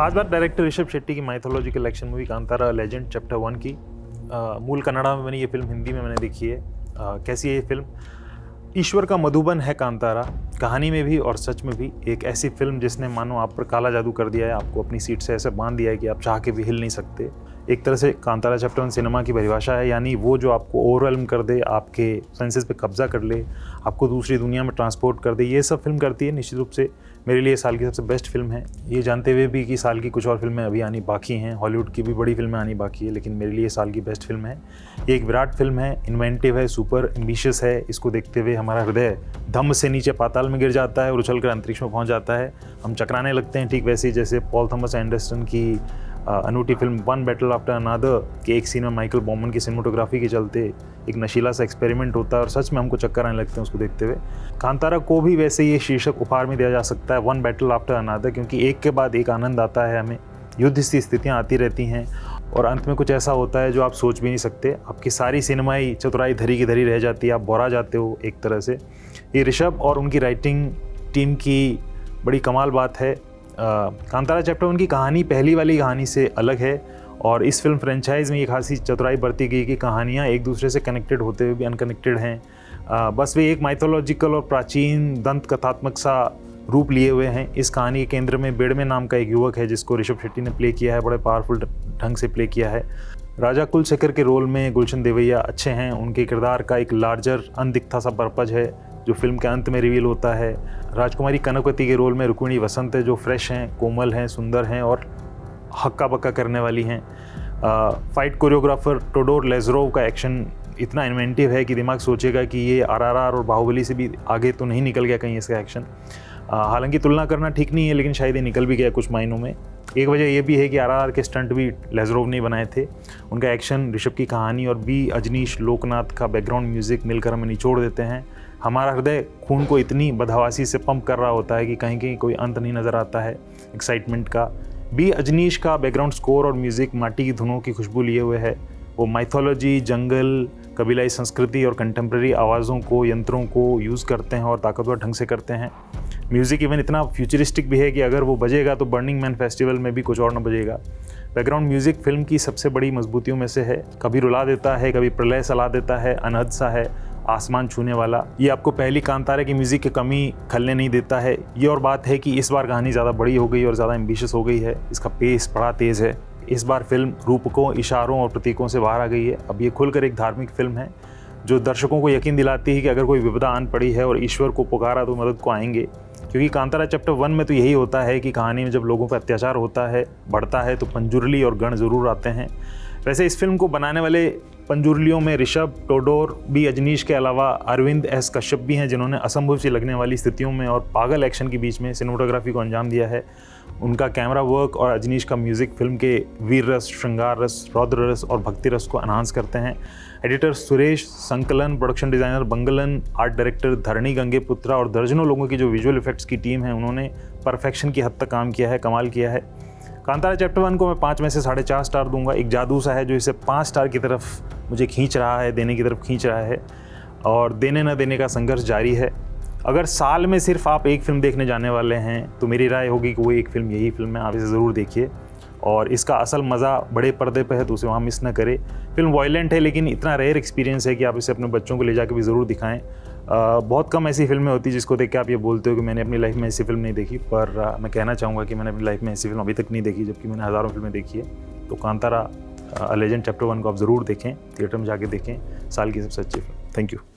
आज बात डायरेक्टर ऋषभ शेट्टी की mythological action movie Kantara legend chapter 1 की। मूल कन्नड़ा में बनी ये फिल्म, हिंदी में मैंने देखी है। कैसी है ये फिल्म? ईश्वर का मधुबन है कांतारा, कहानी में भी और सच में भी एक ऐसी फिल्म जिसने मानो आप पर काला जादू कर दिया है, आपको अपनी सीट से ऐसे बांध दिया है कि आप चाह के भी हिल नहीं सकते। एक तरह से कांतारा चैप्टर 1 सिनेमा की परिभाषा है, यानी वो जो आपको ओवरवेल्म कर दे, आपके सेंसेस पे कब्जा कर ले, आपको दूसरी दुनिया में ट्रांसपोर्ट कर दे, ये सब फिल्म करती है। निश्चित रूप से मेरे लिए साल की सबसे बेस्ट फिल्म है, ये जानते हुए भी कि साल की कुछ और फिल्में अभी आनी बाकी हैं, हॉलीवुड की भी बड़ी फिल्में आनी बाकी है, लेकिन मेरे लिए साल की बेस्ट फिल्म है। ये एक विराट फिल्म है, इन्वेंटिव है, सुपर एम्बिशियस है। इसको देखते हुए हमारा हृदय धम्म से नीचे पाताल में गिर जाता है और उछलकर अंतरिक्ष में पहुंच जाता है। हम चकराने लगते हैं, ठीक वैसे ही जैसे पॉल थॉमस एंडरसन की अनूठी film one battle after another के एक सीन में माइकल बॉमन की सिनेमेटोग्राफी के चलते एक नशीला सा एक्सपेरिमेंट होता है और सच में हमको चक्कर आने लगते हैं उसको देखते हुए। कांतारा को भी वैसे ये शीर्षक उपहार में दिया जा सकता है, वन बैटल आफ्टर अनदर, क्योंकि एक के बाद एक आनंद आता है हमें। युद्ध सी स्थितियाँ आती रहती हैं और अंत में कुछ ऐसा होता है जो आप सोच भी नहीं सकते। आपकी सारी सिनेमाई चतुराई धरी की धरी रह जाती है, आप बोरा जाते हो एक तरह से। ये ऋषभ और उनकी राइटिंग टीम की बड़ी कमाल बात है। कांतारा चैप्टर 1 की कहानी पहली वाली कहानी से अलग है और इस फिल्म फ्रेंचाइज में ये खासी चतुराई बरती गई कि कहानियाँ एक दूसरे से कनेक्टेड होते हुए भी अनकनेक्टेड हैं। बस वे एक माइथोलॉजिकल और प्राचीन दंत कथात्मक सा रूप लिए हुए हैं। इस कहानी के केंद्र में बेड़मे नाम का एक युवक है जिसको ऋषभ शेट्टी ने प्ले किया है, बड़े पावरफुल ढंग से प्ले किया है। राजा कुलशेखर के रोल में गुलशन देवैया अच्छे हैं, उनके किरदार का एक लार्जर अनदिखता सा पर्पज है जो फिल्म के अंत में रिवील होता है। राजकुमारी कनकवती के रोल में रुक्मिणी वसंत है जो फ्रेश हैं, कोमल हैं, सुंदर हैं और हक्का बक्का करने वाली हैं। फाइट कोरियोग्राफर टोडोर लेज़रोव का एक्शन इतना इन्वेंटिव है कि दिमाग सोचेगा कि ये आरआरआर और बाहुबली से भी आगे तो नहीं निकल गया कहीं इसका एक्शन। हालांकि तुलना करना ठीक नहीं है, लेकिन शायद ये निकल भी गया कुछ मायनों में। एक वजह यह भी है कि आरआरआर के स्टंट भी लेज़रोव ने बनाए थे। उनका एक्शन, ऋषभ की कहानी और बी अजनीश लोकनाथ का बैकग्राउंड म्यूज़िक मिलकर हमें निचोड़ देते हैं। हमारा हृदय खून को इतनी बदहवासी से पंप कर रहा होता है कि कहीं कहीं कोई अंत नहीं नज़र आता है एक्साइटमेंट का। बी अजनीश का बैकग्राउंड स्कोर और म्यूज़िक माटी की धुनों की खुशबू लिए हुए है। वो माइथोलॉजी, जंगल, कबीलाई संस्कृति और कंटेम्प्रेरी आवाज़ों को, यंत्रों को यूज़ करते हैं और ताकतवर ढंग से करते हैं। म्यूज़िक इवन इतना फ्यूचरिस्टिक भी है कि अगर वो बजेगा तो बर्निंग मैन फेस्टिवल में भी कुछ और न बजेगा। बैकग्राउंड म्यूज़िक फिल्म की सबसे बड़ी मजबूतियों में से है। कभी रुला देता है, कभी प्रलय सला देता है, अनहद सा है, आसमान छूने वाला। ये आपको पहली कांतारा की म्यूज़िक की कमी खलने नहीं देता है। ये और बात है कि इस बार कहानी ज़्यादा बड़ी हो गई और ज़्यादा एम्बिशियस हो गई है, इसका पेस बड़ा तेज़ है। इस बार फिल्म रूपकों, इशारों और प्रतीकों से बाहर आ गई है। अब ये खुलकर एक धार्मिक फिल्म है जो दर्शकों को यकीन दिलाती है कि अगर कोई विपदा आन पड़ी है और ईश्वर को पुकारा तो मदद को आएंगे। क्योंकि कांतारा चैप्टर 1 में तो यही होता है कि कहानी में जब लोगों पर अत्याचार होता है, बढ़ता है, तो पंजुर्ली और गण ज़रूर आते हैं। वैसे इस फिल्म को बनाने वाले पंजुर्लियों में ऋषभ, टोडोर, बी अजनीश के अलावा अरविंद एस कश्यप भी हैं जिन्होंने असंभव सी लगने वाली स्थितियों में और पागल एक्शन के बीच में सिनेमेटोग्राफी को अंजाम दिया है। उनका कैमरा वर्क और अजनीश का म्यूज़िक फिल्म के वीर रस, श्रृंगार रस, रौद्र रस और भक्ति रस को एनहांस करते हैं। एडिटर सुरेश, संकलन, प्रोडक्शन डिज़ाइनर बंगलन, आर्ट डायरेक्टर धरणी गंगेपुत्रा और दर्जनों लोगों की जो विजुअल इफेक्ट्स की टीम है, उन्होंने परफेक्शन की हद तक काम किया है, कमाल किया है। कांतारा चैप्टर 1 को मैं 5 में से 4.5 स्टार दूंगा। एक जादू सा है जो इसे 5 स्टार की तरफ मुझे खींच रहा है, देने की तरफ खींच रहा है और देने न देने का संघर्ष जारी है। अगर साल में सिर्फ आप एक फ़िल्म देखने जाने वाले हैं तो मेरी राय होगी कि वो एक फ़िल्म यही फ़िल्म है, आप इसे ज़रूर देखिए और इसका असल मज़ा बड़े पर्दे पे है तो उसे वहाँ मिस ना करें। फिल्म वॉयलेंट है लेकिन इतना रेयर एक्सपीरियंस है कि आप इसे अपने बच्चों को ले जाकर भी ज़रूर दिखाएं। बहुत कम ऐसी फिल्में होती जिसको देख के आप ये बोलते हो कि मैंने अपनी लाइफ में ऐसी फिल्म नहीं देखी, पर मैं कहना चाहूँगा कि मैंने अपनी लाइफ में ऐसी फिल्म अभी तक नहीं देखी, जबकि मैंने हज़ारों फिल्में देखी है। तो कांतारा लेजेंड चैप्टर 1 को आप ज़रूर देखें, थिएटर में जाके देखें, साल की सबसे अच्छी फिल्म। Thank you.